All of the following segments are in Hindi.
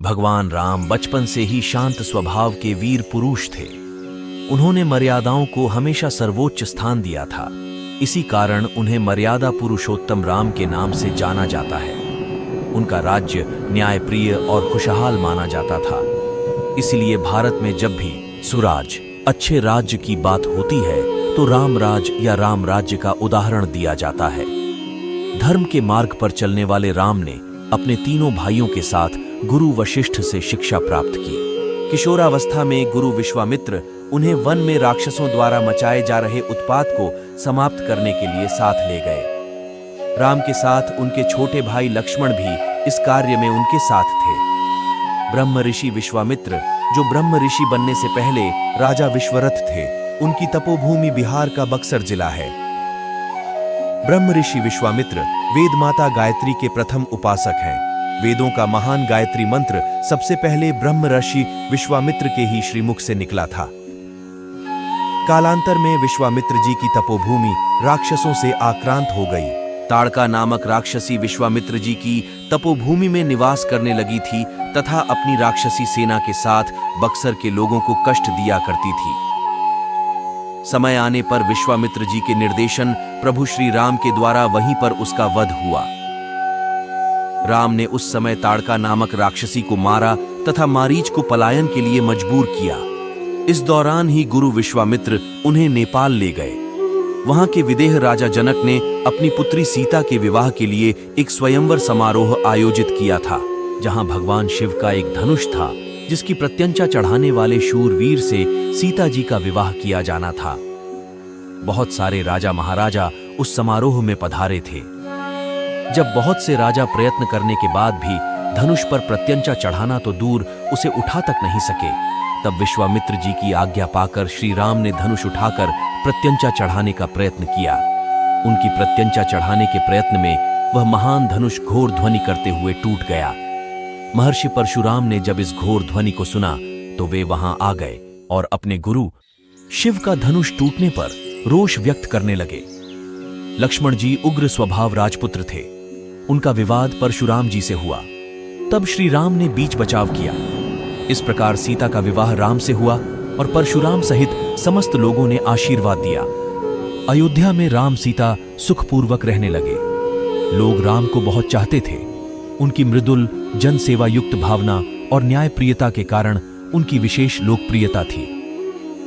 भगवान राम बचपन से ही शांत स्वभाव के वीर पुरुष थे। उन्होंने मर्यादाओं को हमेशा सर्वोच्च स्थान दिया था। इसी कारण उन्हें मर्यादा पुरुषोत्तम राम के नाम से जाना जाता है। उनका राज्य न्यायप्रिय और खुशहाल माना जाता था। इसलिए भारत में जब भी सुराज, अच्छे राज्य की बात होती है तो रामराज या राम राज्य का उदाहरण दिया जाता है। धर्म के मार्ग पर चलने वाले राम ने अपने तीनों भाइयों के साथ गुरु वशिष्ठ से शिक्षा प्राप्त की। किशोरावस्था में गुरु विश्वामित्र उन्हें वन में राक्षसों द्वारा मचाए जा रहे उत्पात को समाप्त करने के लिए साथ ले गए। राम के साथ उनके छोटे भाई लक्ष्मण भी इस कार्य में उनके साथ थे। ब्रह्म ऋषि विश्वामित्र, जो ब्रह्म ऋषि बनने से पहले राजा विश्वरथ थे, उनकी तपोभूमि बिहार का बक्सर जिला है। ब्रह्म ऋषि विश्वामित्र वेद माता गायत्री के प्रथम उपासक हैं। वेदों का महान गायत्री मंत्र सबसे पहले ब्रह्म ऋषि विश्वामित्र के ही श्रीमुख से निकला था। कालांतर में विश्वामित्र जी की तपोभूमि राक्षसों से आक्रांत हो गई। ताड़का नामक राक्षसी विश्वामित्र जी की तपोभूमि में निवास करने लगी थी तथा अपनी राक्षसी सेना के साथ बक्सर के लोगों को कष्ट दिया करती थी। समय आने पर विश्वामित्र जी के निर्देशन प्रभु श्री राम के द्वारा वहीं पर उसका वध हुआ। राम ने उस समय ताड़का नामक राक्षसी को मारा तथा मारीच को पलायन के लिए मजबूर किया। इस दौरान ही गुरु विश्वामित्र उन्हें नेपाल ले गए। वहां के विदेह राजा जनक ने अपनी पुत्री सीता के विवाह के लिए एक स्वयंवर समारोह आयोजित किया था, जहां भगवान शिव का एक धनुष था जिसकी प्रत्यंचा चढ़ाने वाले शूरवीर से सीता जी का विवाह किया जाना था। बहुत सारे राजा महाराजा उस समारोह में पधारे थे। जब बहुत से राजा प्रयत्न करने के बाद भी धनुष पर प्रत्यंचा चढ़ाना तो दूर उसे उठा तक नहीं सके, तब विश्वामित्र जी की आज्ञा पाकर श्री राम ने धनुष उठाकर प्रत्यंचा चढ़ाने का प्रयत्न किया। उनकी प्रत्यंचा चढ़ाने के प्रयत्न में वह महान धनुष घोर ध्वनि करते हुए टूट गया। महर्षि परशुराम ने जब इस घोर ध्वनि को सुना तो वे वहां आ गए और अपने गुरु शिव का धनुष टूटने पर रोष व्यक्त करने लगे। लक्ष्मण जी उग्र स्वभाव राजपुत्र थे। उनका विवाद परशुराम जी से हुआ। तब श्री राम ने बीच बचाव किया। इस प्रकार सीता का विवाह राम से हुआ और परशुराम सहित समस्त लोगों ने आशीर्वाद दिया। अयोध्या में राम सीता सुखपूर्वक रहने लगे। लोग राम को बहुत चाहते थे। उनकी मृदुल जनसेवा युक्त भावना और न्यायप्रियता के कारण उनकी विशेष लोकप्रियता थी।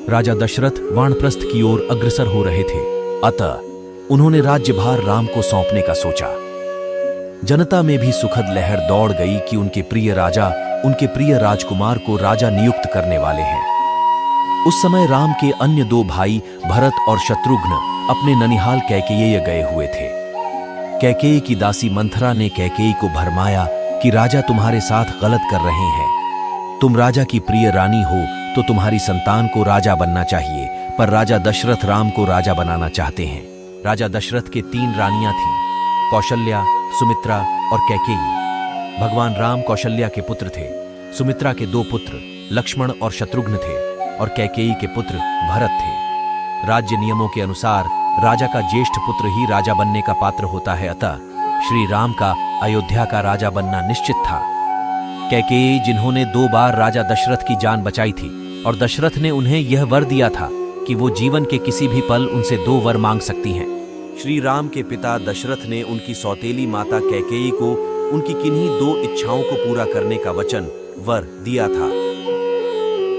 राजा दशरथ वानप्रस्थ की ओर अग्रसर हो रहे थे, अतः उन्होंने राज्यभार राम को सौंपने का सोचा। जनता में भी सुखद लहर दौड़ गई कि उनके प्रिय राजा उनके प्रिय राजकुमार को राजा नियुक्त करने वाले हैं। उस समय राम के अन्य दो भाई भरत और शत्रुघ्न अपने ननिहाल कैकेयी गए हुए थे। कैकेयी की दासी मंथरा ने कैकेयी को भरमाया कि राजा तुम्हारे साथ गलत कर रहे हैं। तुम राजा की प्रिय रानी हो तो तुम्हारी संतान को राजा बनना चाहिए, पर राजा दशरथ राम को राजा बनाना चाहते हैं। राजा दशरथ के 3 रानियां थीं, कौशल्या, सुमित्रा और कैकेयी। भगवान राम कौशल्या के पुत्र थे। सुमित्रा के 2 पुत्र लक्ष्मण और शत्रुघ्न थे और कैकेयी के पुत्र भरत थे। राज्य नियमों के अनुसार राजा का ज्येष्ठ पुत्र ही राजा बनने का पात्र होता है, अतः श्री राम का अयोध्या का राजा बनना निश्चित था। कैकेयी, जिन्होंने 2 बार राजा दशरथ की जान बचाई थी और दशरथ ने उन्हें यह वर दिया था कि वो जीवन के किसी भी पल उनसे 2 वर मांग सकती हैं। श्री राम के पिता दशरथ ने उनकी सौतेली माता कैकेयी को उनकी किन्हीं 2 इच्छाओं को पूरा करने का वचन वर दिया था।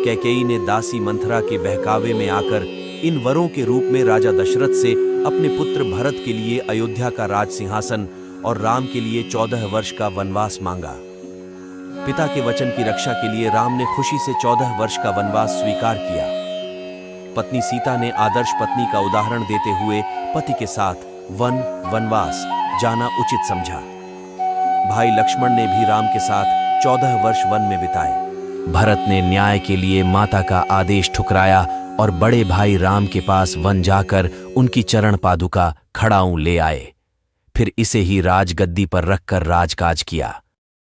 कैकेयी ने दासी मंथरा के बहकावे में आकर इन वरों के रूप में राजा दशरथ से अपने पुत्र भरत के लिए अयोध्या का राज सिंहासन और राम के लिए 14 वर्ष का वनवास मांगा। पिता के वचन की रक्षा के लिए राम ने खुशी से 14 वर्ष का वनवास स्वीकार किया। पत्नी सीता ने आदर्श पत्नी का उदाहरण देते हुए पति के साथ वनवास जाना उचित समझा। भाई लक्ष्मण ने भी राम के साथ 14 वर्ष वन में बिताए। भरत ने न्याय के लिए माता का आदेश ठुकराया और बड़े भाई राम के पास वन जाकर उनकी चरण पादुका खड़ाऊं ले आए। फिर इसे ही राजगद्दी पर रखकर राजकाज किया।